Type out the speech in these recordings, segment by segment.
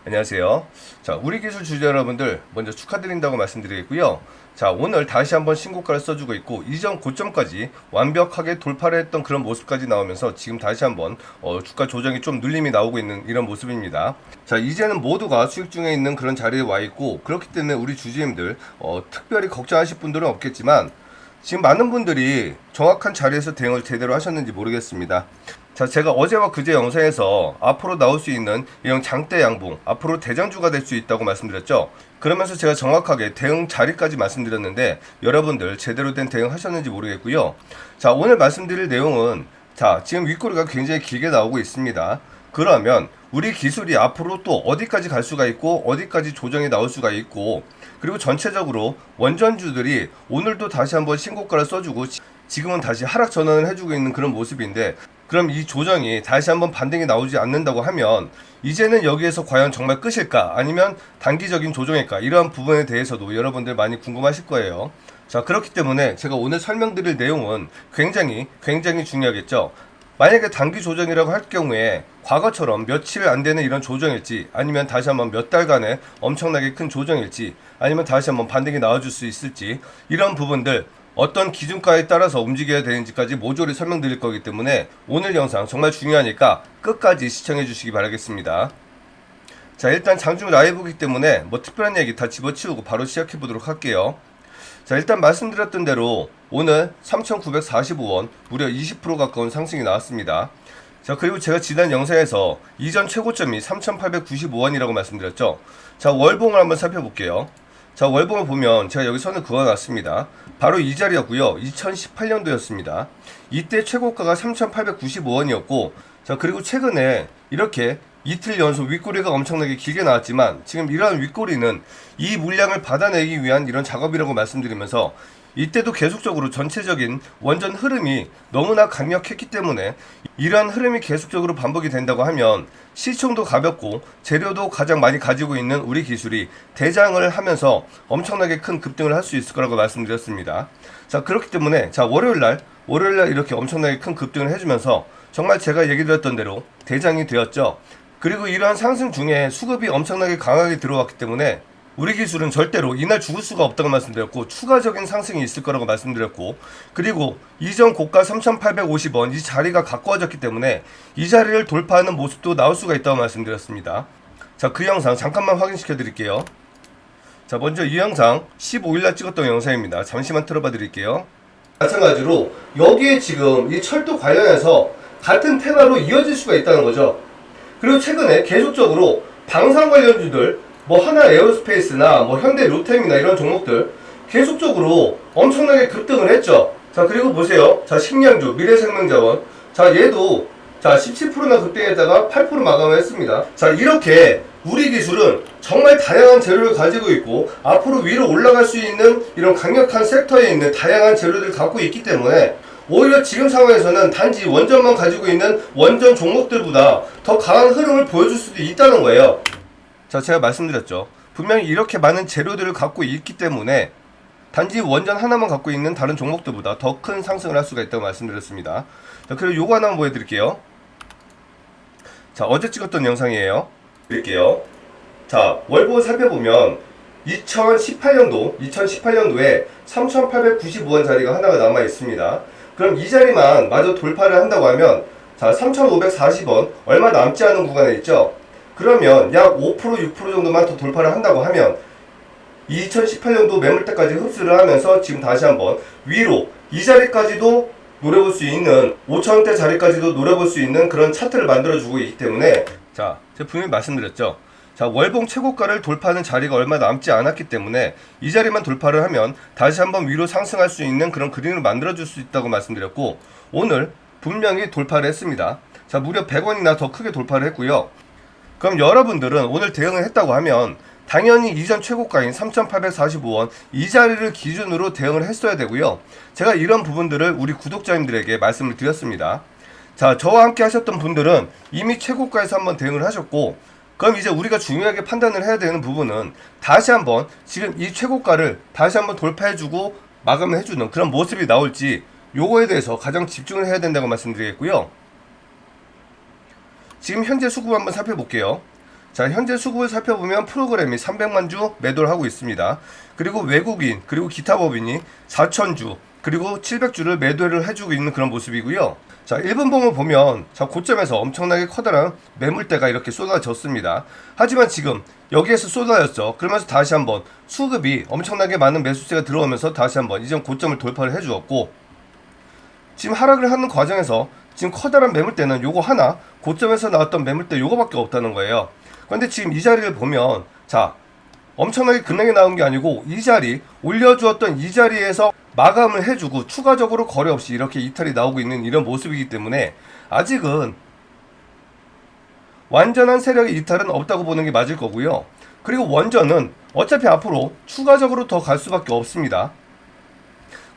안녕하세요. 자, 우리 기술 주주 여러분들 먼저 축하드린다고 말씀드리겠고요. 자, 오늘 다시 한번 신고가를 써주고 있고 이전 고점까지 완벽하게 돌파를 했던 그런 모습까지 나오면서 지금 다시 한번 주가 조정이 좀 눌림이 나오고 있는 이런 모습입니다. 자, 이제는 모두가 수익 중에 있는 그런 자리에 와 있고 그렇기 때문에 우리 주주님들 특별히 걱정하실 분들은 없겠지만 지금 많은 분들이 정확한 자리에서 대응을 제대로 하셨는지 모르겠습니다. 자, 제가 어제와 그제 영상에서 앞으로 나올 수 있는 이런 장대 양봉, 앞으로 대장주가 될 수 있다고 말씀드렸죠. 그러면서 제가 정확하게 대응 자리까지 말씀드렸는데 여러분들 제대로 된 대응 하셨는지 모르겠고요. 자, 오늘 말씀드릴 내용은 자, 지금 윗꼬리가 굉장히 길게 나오고 있습니다. 그러면 우리 기술이 앞으로 또 어디까지 갈 수가 있고 어디까지 조정이 나올 수가 있고 그리고 전체적으로 원전주들이 오늘도 다시 한번 신고가를 써주고 지금은 다시 하락 전환을 해주고 있는 그런 모습인데 그럼 이 조정이 다시 한번 반등이 나오지 않는다고 하면 이제는 여기에서 과연 정말 끝일까 아니면 단기적인 조정일까 이러한 부분에 대해서도 여러분들 많이 궁금하실 거예요. 자, 그렇기 때문에 제가 오늘 설명드릴 내용은 굉장히 중요하겠죠. 만약에 단기 조정이라고 할 경우에 과거처럼 며칠 안 되는 이런 조정일지 아니면 다시 한번 몇 달간의 엄청나게 큰 조정일지 아니면 다시 한번 반등이 나와줄 수 있을지 이런 부분들 어떤 기준가에 따라서 움직여야 되는지까지 모조리 설명드릴 거기 때문에 오늘 영상 정말 중요하니까 끝까지 시청해 주시기 바라겠습니다. 자, 일단 장중 라이브이기 때문에 뭐 특별한 얘기 다 집어치우고 바로 시작해 보도록 할게요. 자, 일단 말씀드렸던 대로 오늘 3,945원 무려 20% 가까운 상승이 나왔습니다. 자, 그리고 제가 지난 영상에서 이전 최고점이 3,895원이라고 말씀드렸죠. 자, 월봉을 한번 살펴볼게요. 자, 월봉을 보면 제가 여기 선을 그어놨습니다. 바로 이 자리였고요. 2018년도였습니다. 이때 최고가가 3,895원이었고 자, 그리고 최근에 이렇게 이틀 연속 윗꼬리가 엄청나게 길게 나왔지만 지금 이러한 윗꼬리는 이 물량을 받아내기 위한 이런 작업이라고 말씀드리면서 이때도 계속적으로 전체적인 원전 흐름이 너무나 강력했기 때문에 이러한 흐름이 계속적으로 반복이 된다고 하면 시총도 가볍고 재료도 가장 많이 가지고 있는 우리 기술이 대장을 하면서 엄청나게 큰 급등을 할 수 있을 거라고 말씀드렸습니다. 자, 그렇기 때문에 자, 월요일날 이렇게 엄청나게 큰 급등을 해주면서 정말 제가 얘기 드렸던 대로 대장이 되었죠. 그리고 이러한 상승 중에 수급이 엄청나게 강하게 들어왔기 때문에 우리 기술은 절대로 이날 죽을 수가 없다고 말씀드렸고 추가적인 상승이 있을 거라고 말씀드렸고 그리고 이전 고가 3,850원 이 자리가 가까워졌기 때문에 이 자리를 돌파하는 모습도 나올 수가 있다고 말씀드렸습니다. 자, 그 영상 잠깐만 확인시켜 드릴게요. 자, 먼저 이 영상 15일날 찍었던 영상입니다. 잠시만 틀어봐 드릴게요. 마찬가지로 여기에 지금 이 철도 관련해서 같은 테마로 이어질 수가 있다는 거죠. 그리고 최근에 계속적으로 방산 관련주들 뭐 하나 에어로스페이스나 뭐 현대 로템이나 이런 종목들 계속적으로 엄청나게 급등을 했죠. 자, 그리고 보세요. 자, 식량주 미래생명자원 자, 얘도 자 17%나 급등했다가 8% 마감을 했습니다. 자, 이렇게 우리 기술은 정말 다양한 재료를 가지고 있고 앞으로 위로 올라갈 수 있는 이런 강력한 섹터에 있는 다양한 재료들을 갖고 있기 때문에 오히려 지금 상황에서는 단지 원전만 가지고 있는 원전 종목들보다 더 강한 흐름을 보여줄 수도 있다는 거예요. 자, 제가 말씀드렸죠. 분명히 이렇게 많은 재료들을 갖고 있기 때문에 단지 원전 하나만 갖고 있는 다른 종목들보다 더 큰 상승을 할 수가 있다고 말씀드렸습니다. 자, 그리고 요거 하나 보여드릴게요. 자, 어제 찍었던 영상이에요. 드릴게요. 자, 월봉을 살펴보면 2018년도에 3,895원 자리가 하나가 남아 있습니다. 그럼 이 자리만 마저 돌파를 한다고 하면 자, 3,540원 얼마 남지 않은 구간에 있죠. 그러면 약 5% 6% 정도만 더 돌파를 한다고 하면 2018년도 매물대까지 흡수를 하면서 지금 다시 한번 위로 이 자리까지도 노려볼 수 있는 5,000원대 자리까지도 노려볼 수 있는 그런 차트를 만들어주고 있기 때문에 자, 제가 분명히 말씀드렸죠. 자, 월봉 최고가를 돌파하는 자리가 얼마 남지 않았기 때문에 이 자리만 돌파를 하면 다시 한번 위로 상승할 수 있는 그런 그림을 만들어줄 수 있다고 말씀드렸고 오늘 분명히 돌파를 했습니다. 자, 무려 100원이나 더 크게 돌파를 했고요. 그럼 여러분들은 오늘 대응을 했다고 하면 당연히 이전 최고가인 3,845원 이 자리를 기준으로 대응을 했어야 되고요. 제가 이런 부분들을 우리 구독자님들에게 말씀을 드렸습니다. 자, 저와 함께 하셨던 분들은 이미 최고가에서 한번 대응을 하셨고 그럼 이제 우리가 중요하게 판단을 해야 되는 부분은 다시 한번 지금 이 최고가를 다시 한번 돌파해주고 마감을 해주는 그런 모습이 나올지 요거에 대해서 가장 집중을 해야 된다고 말씀드리겠고요. 지금 현재 수급 한번 살펴볼게요. 자, 현재 수급을 살펴보면 프로그램이 300만 주 매도를 하고 있습니다. 그리고 외국인, 그리고 기타 법인이 4,000주, 그리고 700주를 매도를 해주고 있는 그런 모습이고요. 자, 1분봉을 보면 자, 고점에서 엄청나게 커다란 매물대가 이렇게 쏟아졌습니다. 하지만 지금 여기에서 쏟아졌죠. 그러면서 다시 한번 수급이 엄청나게 많은 매수세가 들어오면서 다시 한번 이전 고점을 돌파를 해주었고, 지금 하락을 하는 과정에서 지금 커다란 매물대는 요거 하나, 고점에서 나왔던 매물대 요거밖에 없다는 거예요. 그런데 지금 이 자리를 보면 자, 엄청나게 급락이 나온 게 아니고 이 자리 올려주었던 이 자리에서 마감을 해주고 추가적으로 거래 없이 이렇게 이탈이 나오고 있는 이런 모습이기 때문에 아직은 완전한 세력의 이탈은 없다고 보는 게 맞을 거고요. 그리고 원전은 어차피 앞으로 추가적으로 더 갈 수밖에 없습니다.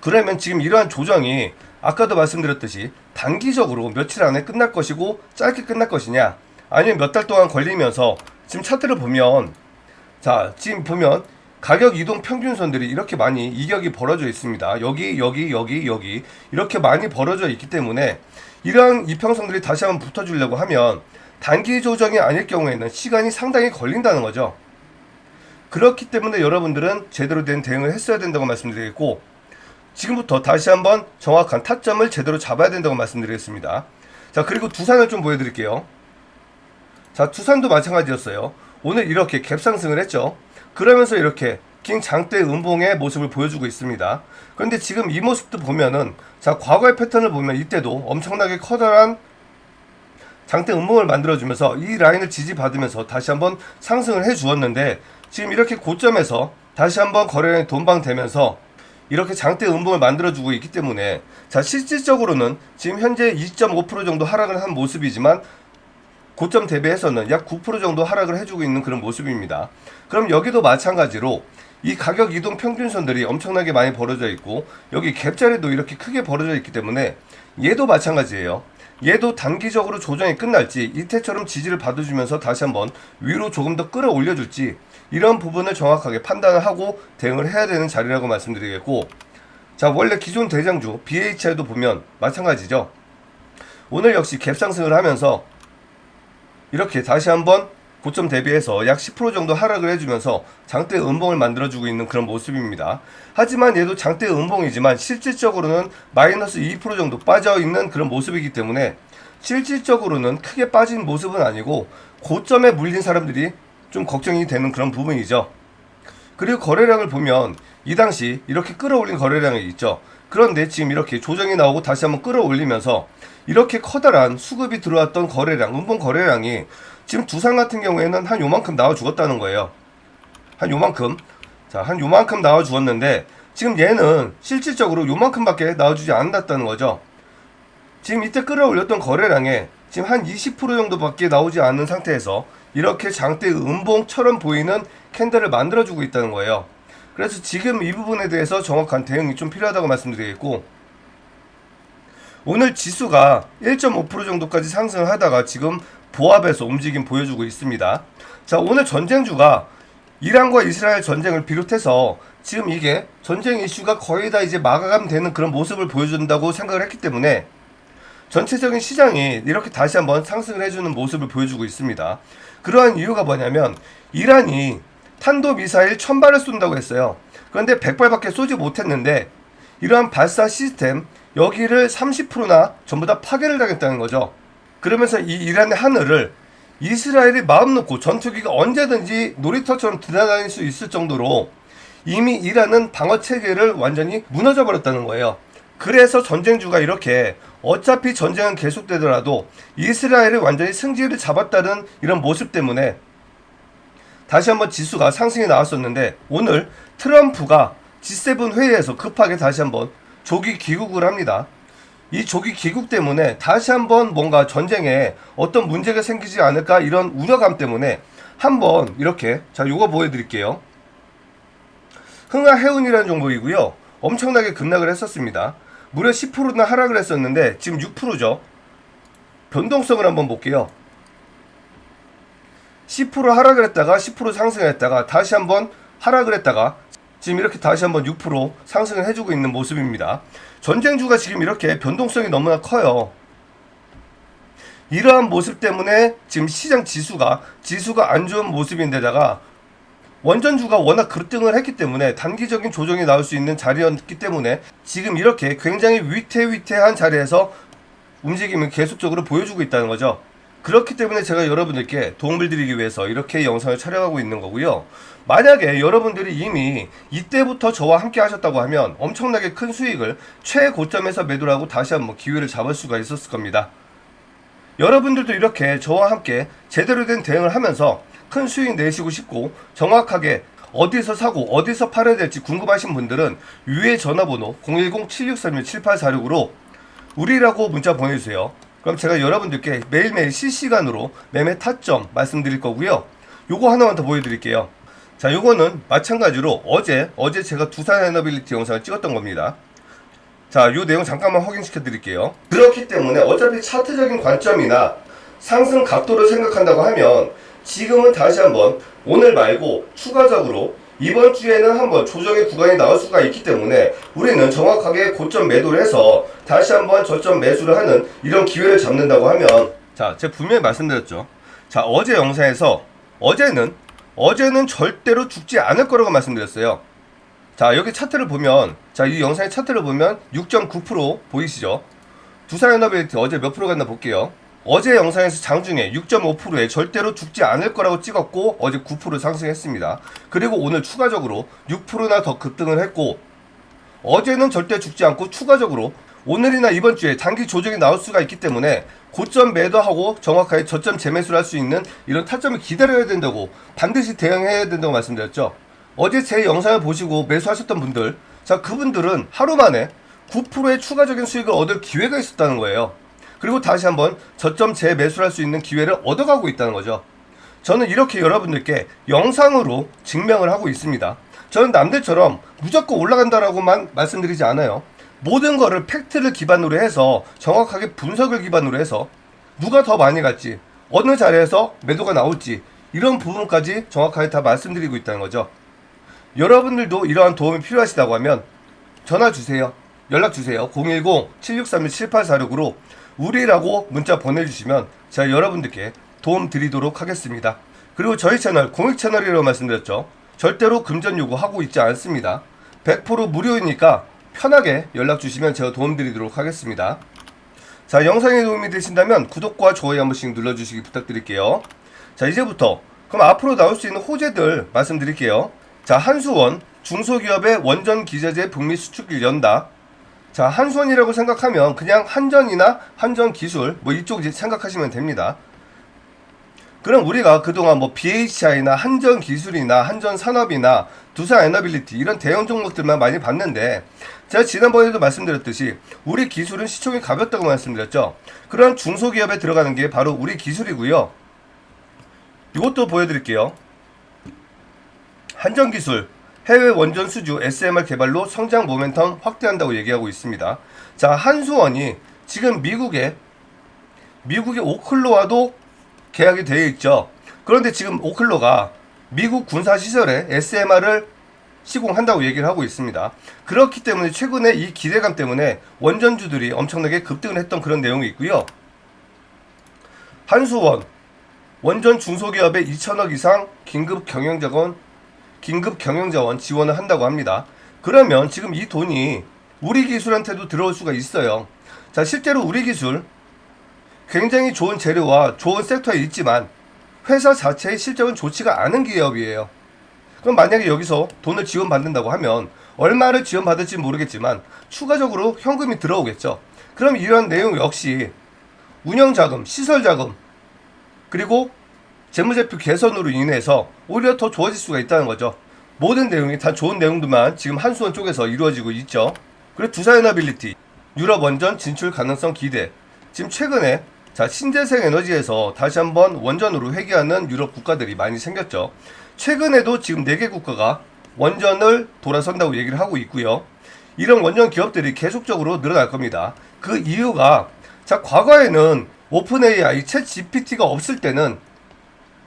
그러면 지금 이러한 조정이 아까도 말씀드렸듯이 단기적으로 며칠 안에 끝날 것이고 짧게 끝날 것이냐, 아니면 몇 달 동안 걸리면서 지금 차트를 보면 자, 지금 보면 가격 이동 평균선들이 이렇게 많이 이격이 벌어져 있습니다. 여기 이렇게 많이 벌어져 있기 때문에 이러한 이평선들이 다시 한번 붙어주려고 하면 단기 조정이 아닐 경우에는 시간이 상당히 걸린다는 거죠. 그렇기 때문에 여러분들은 제대로 된 대응을 했어야 된다고 말씀드리겠고, 지금부터 다시 한번 정확한 타점을 제대로 잡아야 된다고 말씀드리겠습니다. 자, 그리고 두산을 좀 보여드릴게요. 자, 두산도 마찬가지였어요. 오늘 이렇게 갭상승을 했죠. 그러면서 이렇게 긴 장대 음봉의 모습을 보여주고 있습니다. 그런데 지금 이 모습도 보면은 자, 과거의 패턴을 보면 이때도 엄청나게 커다란 장대 음봉을 만들어주면서 이 라인을 지지받으면서 다시 한번 상승을 해주었는데, 지금 이렇게 고점에서 다시 한번 거래량이 돈방되면서 이렇게 장대 음봉을 만들어주고 있기 때문에 자, 실질적으로는 지금 현재 2.5% 정도 하락을 한 모습이지만 고점 대비해서는 약 9% 정도 하락을 해주고 있는 그런 모습입니다. 그럼 여기도 마찬가지로 이 가격 이동 평균선들이 엄청나게 많이 벌어져 있고 여기 갭자리도 이렇게 크게 벌어져 있기 때문에 얘도 마찬가지예요. 얘도 단기적으로 조정이 끝날지 이때처럼 지지를 받아주면서 다시 한번 위로 조금 더 끌어올려줄지 이런 부분을 정확하게 판단을 하고 대응을 해야 되는 자리라고 말씀드리겠고, 자, 원래 기존 대장주 BHI도 보면 마찬가지죠. 오늘 역시 갭상승을 하면서 이렇게 다시 한번 고점 대비해서 약 10% 정도 하락을 해주면서 장대 음봉을 만들어주고 있는 그런 모습입니다. 하지만 얘도 장대 음봉이지만 실질적으로는 마이너스 2% 정도 빠져있는 그런 모습이기 때문에 실질적으로는 크게 빠진 모습은 아니고 고점에 물린 사람들이 좀 걱정이 되는 그런 부분이죠. 그리고 거래량을 보면 이 당시 이렇게 끌어올린 거래량이 있죠. 그런데 지금 이렇게 조정이 나오고 다시 한번 끌어올리면서 이렇게 커다란 수급이 들어왔던 거래량, 음봉 거래량이 지금 두산 같은 경우에는 한 요만큼 나와 죽었다는 거예요. 한 요만큼. 자, 한 요만큼 나와 죽었는데 지금 얘는 실질적으로 요만큼밖에 나와주지 않았다는 거죠. 지금 이때 끌어올렸던 거래량에 지금 한 20% 정도밖에 나오지 않는 상태에서 이렇게 장대 음봉처럼 보이는 캔들을 만들어주고 있다는 거예요. 그래서 지금 이 부분에 대해서 정확한 대응이 좀 필요하다고 말씀드리겠고, 오늘 지수가 1.5% 정도까지 상승을 하다가 지금 보합에서 움직임 보여주고 있습니다. 자, 오늘 전쟁주가 이란과 이스라엘 전쟁을 비롯해서 지금 이게 전쟁 이슈가 거의 다 이제 마감되는 그런 모습을 보여준다고 생각을 했기 때문에 전체적인 시장이 이렇게 다시 한번 상승을 해주는 모습을 보여주고 있습니다. 그러한 이유가 뭐냐면 이란이 탄도미사일 1000발을 쏜다고 했어요. 그런데 100발밖에 쏘지 못했는데 이러한 발사 시스템 여기를 30%나 전부 다 파괴를 당했다는 거죠. 그러면서 이 이란의 하늘을 이스라엘이 마음 놓고 전투기가 언제든지 놀이터처럼 드나다닐 수 있을 정도로 이미 이란은 방어 체계를 완전히 무너져 버렸다는 거예요. 그래서 전쟁주가 이렇게 어차피 전쟁은 계속되더라도 이스라엘이 완전히 승기를 잡았다는 이런 모습 때문에 다시 한번 지수가 상승이 나왔었는데, 오늘 트럼프가 G7 회의에서 급하게 다시 한번 조기 귀국을 합니다. 이 조기 귀국 때문에 다시 한번 뭔가 전쟁에 어떤 문제가 생기지 않을까 이런 우려감 때문에 한번 이렇게, 자, 요거 보여드릴게요. 흥하해운이라는 종목이고요. 엄청나게 급락을 했었습니다. 무려 10%나 하락을 했었는데 지금 6%죠. 변동성을 한번 볼게요. 10% 하락을 했다가 10% 상승을 했다가 다시 한번 하락을 했다가 지금 이렇게 다시 한번 6% 상승을 해주고 있는 모습입니다. 전쟁주가 지금 이렇게 변동성이 너무나 커요. 이러한 모습 때문에 지금 시장 지수가 안 좋은 모습인데다가 원전주가 워낙 급등을 했기 때문에 단기적인 조정이 나올 수 있는 자리였기 때문에 지금 이렇게 굉장히 위태위태한 자리에서 움직임을 계속적으로 보여주고 있다는 거죠. 그렇기 때문에 제가 여러분들께 도움을 드리기 위해서 이렇게 영상을 촬영하고 있는 거고요. 만약에 여러분들이 이미 이때부터 저와 함께 하셨다고 하면 엄청나게 큰 수익을 최고점에서 매도를 하고 다시 한번 기회를 잡을 수가 있었을 겁니다. 여러분들도 이렇게 저와 함께 제대로 된 대응을 하면서 큰 수익 내시고 싶고 정확하게 어디서 사고 어디서 팔아야 될지 궁금하신 분들은 위에 전화번호 010-7631-7846으로 우리라고 문자 보내주세요. 그럼 제가 여러분들께 매일매일 실시간으로 매매 타점 말씀드릴 거고요. 요거 하나만 더 보여드릴게요. 자, 요거는 마찬가지로 어제 제가 두산에너빌리티 영상을 찍었던 겁니다. 자, 요 내용 잠깐만 확인시켜 드릴게요. 그렇기 때문에 어차피 차트적인 관점이나 상승 각도를 생각한다고 하면 지금은 다시 한번 오늘 말고 추가적으로 이번 주에는 한번 조정의 구간이 나올 수가 있기 때문에 우리는 정확하게 고점 매도를 해서 다시 한번 저점 매수를 하는 이런 기회를 잡는다고 하면, 자, 제가 분명히 말씀드렸죠. 자, 어제 영상에서 어제는 절대로 죽지 않을 거라고 말씀드렸어요. 자, 여기 차트를 보면, 자, 이 영상의 차트를 보면 6.9% 보이시죠? 두산에너빌리티 어제 몇 프로 갔나 볼게요. 어제 영상에서 장중에 6.5%에 절대로 죽지 않을 거라고 찍었고 어제 9% 상승했습니다. 그리고 오늘 추가적으로 6%나 더 급등을 했고, 어제는 절대 죽지 않고 추가적으로 오늘이나 이번 주에 단기 조정이 나올 수가 있기 때문에 고점 매도하고 정확하게 저점 재매수를 할 수 있는 이런 타점을 기다려야 된다고, 반드시 대응해야 된다고 말씀드렸죠. 어제 제 영상을 보시고 매수하셨던 분들, 자, 그분들은 하루 만에 9%의 추가적인 수익을 얻을 기회가 있었다는 거예요. 그리고 다시 한번 저점 재매수를 할 수 있는 기회를 얻어가고 있다는 거죠. 저는 이렇게 여러분들께 영상으로 증명을 하고 있습니다. 저는 남들처럼 무조건 올라간다라고만 말씀드리지 않아요. 모든 거를 팩트를 기반으로 해서 정확하게 분석을 기반으로 해서 누가 더 많이 갈지, 어느 자리에서 매도가 나올지 이런 부분까지 정확하게 다 말씀드리고 있다는 거죠. 여러분들도 이러한 도움이 필요하시다고 하면 전화 주세요. 연락 주세요. 010-7631-7846으로 우리라고 문자 보내주시면 제가 여러분들께 도움 드리도록 하겠습니다. 그리고 저희 채널 공익 채널이라고 말씀드렸죠. 절대로 금전 요구하고 있지 않습니다. 100% 무료이니까 편하게 연락 주시면 제가 도움 드리도록 하겠습니다. 자, 영상에 도움이 되신다면 구독과 좋아요 한 번씩 눌러주시기 부탁드릴게요. 자, 이제부터 그럼 앞으로 나올 수 있는 호재들 말씀드릴게요. 자, 한수원 중소기업의 원전 기자재 북미 수출길 연다. 자, 한수원이라고 생각하면 그냥 한전이나 한전기술 뭐 이쪽 생각하시면 됩니다. 그럼 우리가 그동안 뭐 BHI나 한전기술이나 한전산업이나 두산에너빌리티 이런 대형 종목들만 많이 봤는데, 제가 지난번에도 말씀드렸듯이 우리 기술은 시총이 가볍다고 말씀드렸죠. 그런 중소기업에 들어가는 게 바로 우리 기술이고요. 이것도 보여드릴게요. 한전기술 해외 원전 수주 SMR 개발로 성장 모멘텀 확대한다고 얘기하고 있습니다. 자, 한수원이 지금 미국의 오클로와도 계약이 되어 있죠. 그런데 지금 오클로가 미국 군사시설에 SMR을 시공한다고 얘기를 하고 있습니다. 그렇기 때문에 최근에 이 기대감 때문에 원전주들이 엄청나게 급등을 했던 그런 내용이 있고요. 한수원 원전 중소기업에 2천억 이상 긴급 경영자원 지원을 한다고 합니다. 그러면 지금 이 돈이 우리 기술한테도 들어올 수가 있어요. 자, 실제로 우리 기술 굉장히 좋은 재료와 좋은 섹터에 있지만 회사 자체의 실적은 좋지가 않은 기업이에요. 그럼 만약에 여기서 돈을 지원받는다고 하면 얼마를 지원받을지 모르겠지만 추가적으로 현금이 들어오겠죠. 그럼 이런 내용 역시 운영자금, 시설자금, 그리고 재무제표 개선으로 인해서 오히려 더 좋아질 수가 있다는 거죠. 모든 내용이 다 좋은 내용들만 지금 한수원 쪽에서 이루어지고 있죠. 그리고 두산에너빌리티 유럽 원전 진출 가능성 기대. 지금 최근에 자, 신재생 에너지에서 다시 한번 원전으로 회귀하는 유럽 국가들이 많이 생겼죠. 최근에도 지금 4개 국가가 원전을 돌아선다고 얘기를 하고 있고요. 이런 원전 기업들이 계속적으로 늘어날 겁니다. 그 이유가, 자, 과거에는 오픈 AI, 챗 GPT가 없을 때는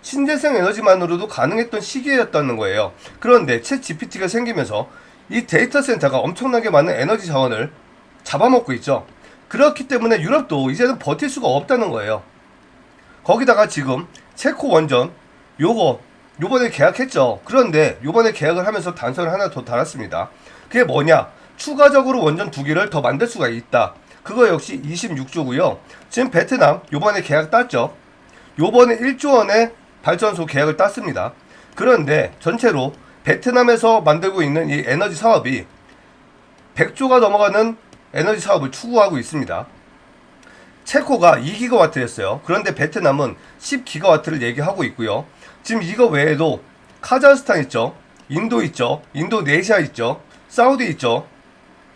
신재생 에너지만으로도 가능했던 시기였다는 거예요. 그런데 챗 GPT가 생기면서 이 데이터 센터가 엄청나게 많은 에너지 자원을 잡아먹고 있죠. 그렇기 때문에 유럽도 이제는 버틸 수가 없다는 거예요. 거기다가 지금 체코 원전 요번에 계약했죠. 그런데 요번에 계약을 하면서 단서를 하나 더 달았습니다. 그게 뭐냐? 추가적으로 원전 2개를 더 만들 수가 있다. 그거 역시 26조고요. 지금 베트남 요번에 계약 땄죠. 요번에 1조 원의 발전소 계약을 땄습니다. 그런데 전체로 베트남에서 만들고 있는 이 에너지 사업이 100조가 넘어가는 에너지 사업을 추구하고 있습니다. 체코가 2기가와트였어요. 그런데 베트남은 10기가와트를 얘기하고 있고요. 지금 이거 외에도 카자흐스탄 있죠. 인도 있죠. 인도네시아 있죠. 사우디 있죠.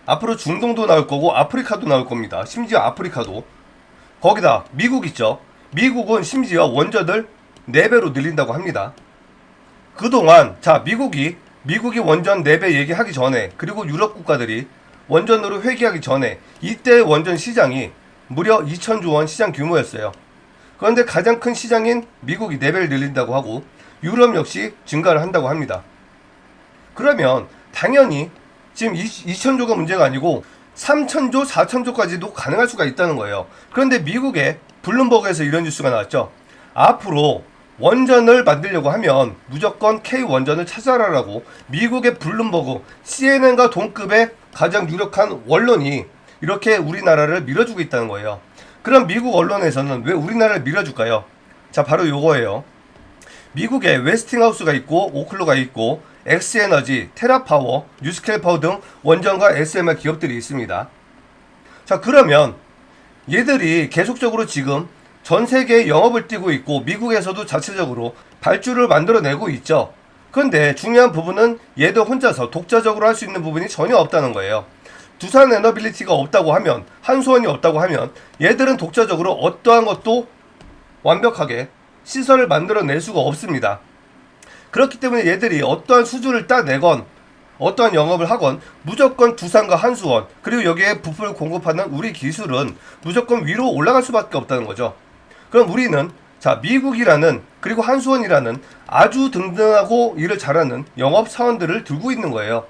앞으로 중동도 나올 거고 아프리카도 나올 겁니다. 심지어 아프리카도. 거기다 미국 있죠. 미국은 심지어 원전을 4배로 늘린다고 합니다. 그동안 미국이 원전 4배 얘기하기 전에, 그리고 유럽 국가들이 원전으로 회귀하기 전에 이때 원전 시장이 무려 2천조 원 시장 규모였어요. 그런데 가장 큰 시장인 미국이 4배를 늘린다고 하고 유럽 역시 증가를 한다고 합니다. 그러면 당연히 지금 2천조가 문제가 아니고 3천조, 4천조까지도 가능할 수가 있다는 거예요. 그런데 미국의 블룸버그에서 이런 뉴스가 나왔죠. 앞으로 원전을 만들려고 하면 무조건 K원전을 찾아라라고 미국의 블룸버그, CNN과 동급의 가장 유력한 원론이 이렇게 우리나라를 밀어주고 있다는 거예요. 그럼 미국 언론에서는 왜 우리나라를 밀어줄까요? 자, 바로 요거예요. 미국에 웨스팅하우스가 있고 오클로가 있고 엑스에너지, 테라파워, 뉴스캘 파워 등 원전과 SMR 기업들이 있습니다. 자, 그러면 얘들이 계속적으로 지금 전 세계에 영업을 뛰고 있고 미국에서도 자체적으로 발주를 만들어내고 있죠. 그런데 중요한 부분은 얘들 혼자서 독자적으로 할 수 있는 부분이 전혀 없다는 거예요. 두산 에너빌리티가 없다고 하면, 한수원이 없다고 하면 얘들은 독자적으로 어떠한 것도 완벽하게 시설을 만들어낼 수가 없습니다. 그렇기 때문에 얘들이 어떠한 수주를 따내건 어떠한 영업을 하건 무조건 두산과 한수원, 그리고 여기에 부품을 공급하는 우리 기술은 무조건 위로 올라갈 수밖에 없다는 거죠. 그럼 우리는 미국이라는, 그리고 한수원이라는 아주 등등하고 일을 잘하는 영업 사원들을 들고 있는 거예요.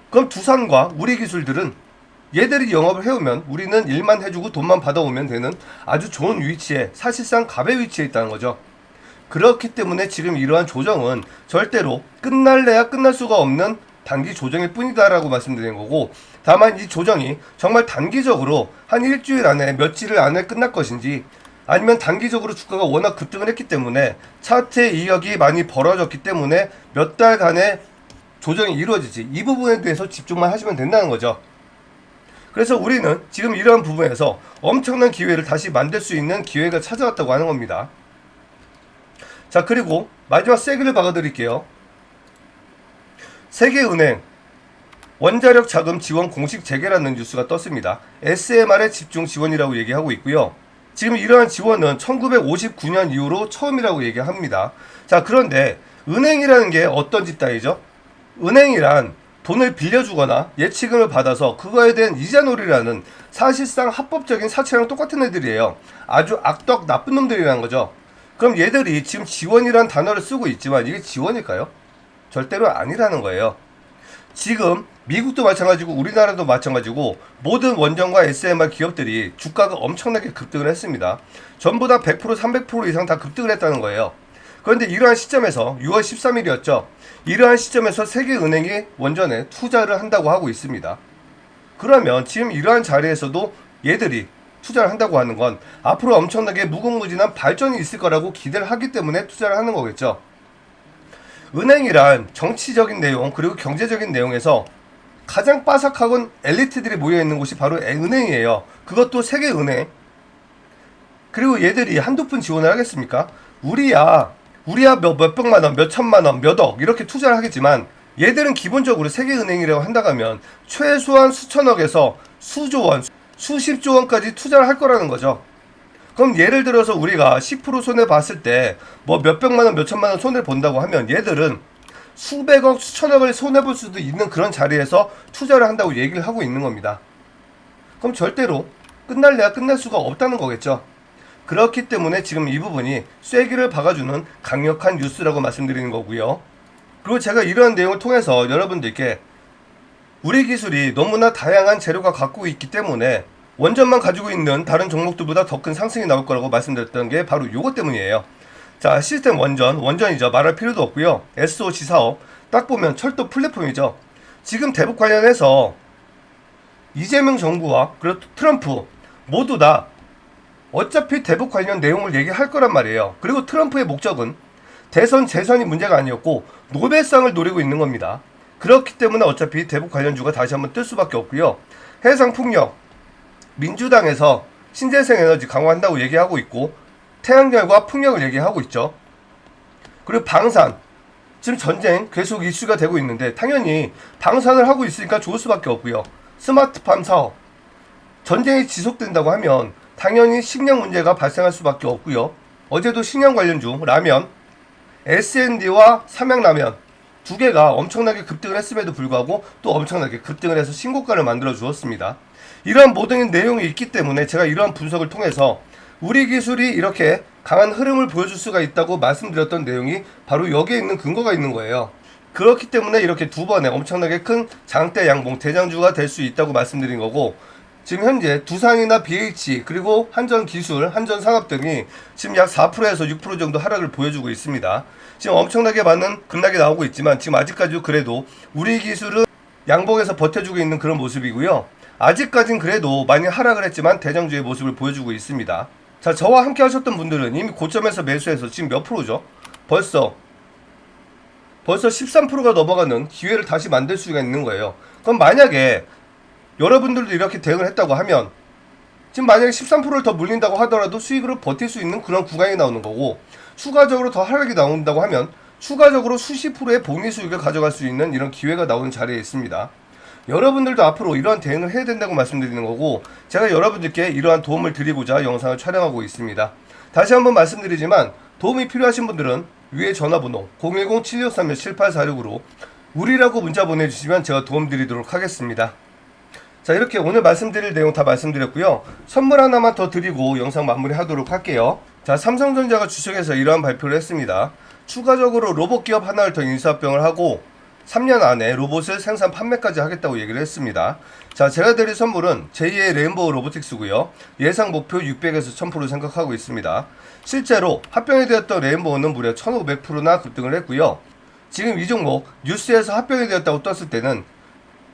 그럼 두산과 우리 기술들은 얘들이 영업을 해오면 우리는 일만 해주고 돈만 받아오면 되는 아주 좋은 위치에, 사실상 갑의 위치에 있다는 거죠. 그렇기 때문에 지금 이러한 조정은 절대로 끝날래야 끝날 수가 없는 단기 조정일 뿐이다라고 말씀드린 거고, 다만 이 조정이 정말 단기적으로 한 일주일 안에, 며칠 안에 끝날 것인지, 아니면 단기적으로 주가가 워낙 급등을 했기 때문에 차트의 이격이 많이 벌어졌기 때문에 몇 달간의 조정이 이루어지지, 이 부분에 대해서 집중만 하시면 된다는 거죠. 그래서 우리는 지금 이러한 부분에서 엄청난 기회를 다시 만들 수 있는 기회가 찾아왔다고 하는 겁니다. 자, 그리고 마지막 세기를 박아드릴게요. 세계은행 원자력 자금 지원 공식 재개라는 뉴스가 떴습니다. SMR의 집중 지원이라고 얘기하고 있고요. 지금 이러한 지원은 1959년 이후로 처음이라고 얘기합니다. 자, 그런데 은행이라는 게 어떤 집단이죠? 은행이란 돈을 빌려주거나 예치금을 받아서 그거에 대한 이자놀이라는 사실상 합법적인 사채랑 똑같은 애들이에요. 아주 악덕 나쁜 놈들이라는 거죠. 그럼 얘들이 지금 지원이란 단어를 쓰고 있지만 이게 지원일까요? 절대로 아니라는 거예요. 지금 미국도 마찬가지고 우리나라도 마찬가지고 모든 원전과 SMR 기업들이 주가가 엄청나게 급등을 했습니다. 전부 다 100%, 300% 이상 다 급등을 했다는 거예요. 그런데 이러한 시점에서 6월 13일이었죠. 이러한 시점에서 세계은행이 원전에 투자를 한다고 하고 있습니다. 그러면 지금 이러한 자리에서도 얘들이 투자를 한다고 하는 건 앞으로 엄청나게 무궁무진한 발전이 있을 거라고 기대를 하기 때문에 투자를 하는 거겠죠. 은행이란 정치적인 내용, 그리고 경제적인 내용에서 가장 빠삭하건 엘리트들이 모여있는 곳이 바로 은행이에요. 그것도 세계은행. 그리고 얘들이 한두 푼 지원을 하겠습니까? 우리야 몇백만원, 몇천만원, 몇억 이렇게 투자를 하겠지만 얘들은 기본적으로 세계은행이라고 한다고 하면 최소한 수천억에서 수조원, 수십조원까지 투자를 할 거라는 거죠. 그럼 예를 들어서 우리가 10% 손해 봤을 때 뭐 몇백만원, 몇천만원 손해를 본다고 하면 얘들은 수백억, 수천억을 손해볼 수도 있는 그런 자리에서 투자를 한다고 얘기를 하고 있는 겁니다. 그럼 절대로 끝날래야 끝날 수가 없다는 거겠죠. 그렇기 때문에 지금 이 부분이 쐐기를 박아주는 강력한 뉴스라고 말씀드리는 거고요. 그리고 제가 이런 내용을 통해서 여러분들께 우리 기술이 너무나 다양한 재료가 갖고 있기 때문에 원전만 가지고 있는 다른 종목들보다 더 큰 상승이 나올 거라고 말씀드렸던 게 바로 요것 때문이에요. 자, 시스템 원전이죠. 말할 필요도 없고요. SOC 사업, 딱 보면 철도 플랫폼이죠. 지금 대북 관련해서 이재명 정부와 그리고 트럼프 모두 다 어차피 대북 관련 내용을 얘기할 거란 말이에요. 그리고 트럼프의 목적은 대선, 재선이 문제가 아니었고 노벨상을 노리고 있는 겁니다. 그렇기 때문에 어차피 대북 관련주가 다시 한번 뜰 수밖에 없고요. 해상풍력, 민주당에서 신재생 에너지 강화한다고 얘기하고 있고 태양열과 풍력을 얘기하고 있죠. 그리고 방산, 지금 전쟁 계속 이슈가 되고 있는데 당연히 방산을 하고 있으니까 좋을 수밖에 없고요. 스마트팜 사업, 전쟁이 지속된다고 하면 당연히 식량 문제가 발생할 수밖에 없고요. 어제도 식량 관련주 라면, S&D와 삼양라면 두 개가 엄청나게 급등을 했음에도 불구하고 또 엄청나게 급등을 해서 신고가를 만들어 주었습니다. 이러한 모든 내용이 있기 때문에 제가 이러한 분석을 통해서 우리 기술이 이렇게 강한 흐름을 보여줄 수가 있다고 말씀드렸던 내용이 바로 여기에 있는 근거가 있는 거예요. 그렇기 때문에 이렇게 두 번의 엄청나게 큰 장대 양봉 대장주가 될 수 있다고 말씀드린 거고, 지금 현재 두산이나 BH 그리고 한전기술, 한전산업 등이 지금 약 4%에서 6% 정도 하락을 보여주고 있습니다. 지금 엄청나게 많은 급락이 나오고 있지만 지금 아직까지도 그래도 우리 기술은 양봉에서 버텨주고 있는 그런 모습이고요. 아직까진 그래도 많이 하락을 했지만 대장주의 모습을 보여주고 있습니다. 자, 저와 함께 하셨던 분들은 이미 고점에서 매수해서 지금 몇 프로죠? 벌써 13%가 넘어가는 기회를 다시 만들 수가 있는 거예요. 그럼 만약에 여러분들도 이렇게 대응을 했다고 하면 지금 만약에 13%를 더 물린다고 하더라도 수익으로 버틸 수 있는 그런 구간이 나오는 거고, 추가적으로 더 하락이 나온다고 하면 추가적으로 수십 프로의 복리 수익을 가져갈 수 있는 이런 기회가 나오는 자리에 있습니다. 여러분들도 앞으로 이러한 대응을 해야 된다고 말씀드리는 거고, 제가 여러분들께 이러한 도움을 드리고자 영상을 촬영하고 있습니다. 다시 한번 말씀드리지만 도움이 필요하신 분들은 위에 전화번호 010-7631-7846으로 우리라고 문자 보내주시면 제가 도움 드리도록 하겠습니다. 자, 이렇게 오늘 말씀드릴 내용 다 말씀드렸고요. 선물 하나만 더 드리고 영상 마무리하도록 할게요. 자, 삼성전자가 주식에서 이러한 발표를 했습니다. 추가적으로 로봇 기업 하나를 더 인수합병을 하고 3년 안에 로봇을 생산 판매까지 하겠다고 얘기를 했습니다. 자, 제가 드릴 선물은 제2의 레인보우 로보틱스고요. 예상 목표 600에서 1000% 생각하고 있습니다. 실제로 합병이 되었던 레인보우는 무려 1500%나 급등을 했고요. 지금 이 종목 뉴스에서 합병이 되었다고 떴을 때는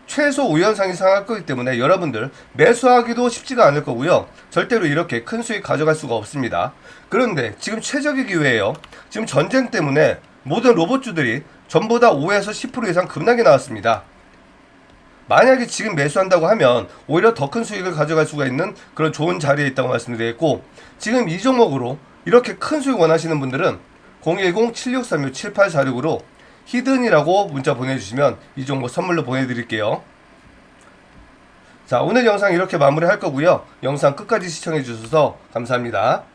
최소 5연상이 상할 거기 때문에 여러분들 매수하기도 쉽지가 않을 거고요. 절대로 이렇게 큰 수익 가져갈 수가 없습니다. 그런데 지금 최적의 기회예요. 지금 전쟁 때문에 모든 로봇주들이 전부 다 5에서 10% 이상 급락이 나왔습니다. 만약에 지금 매수한다고 하면 오히려 더 큰 수익을 가져갈 수가 있는 그런 좋은 자리에 있다고 말씀드리겠고, 지금 이 종목으로 이렇게 큰 수익 원하시는 분들은 010-7636-7846으로 히든이라고 문자 보내주시면 이 종목 선물로 보내드릴게요. 자, 오늘 영상 이렇게 마무리할 거고요. 영상 끝까지 시청해 주셔서 감사합니다.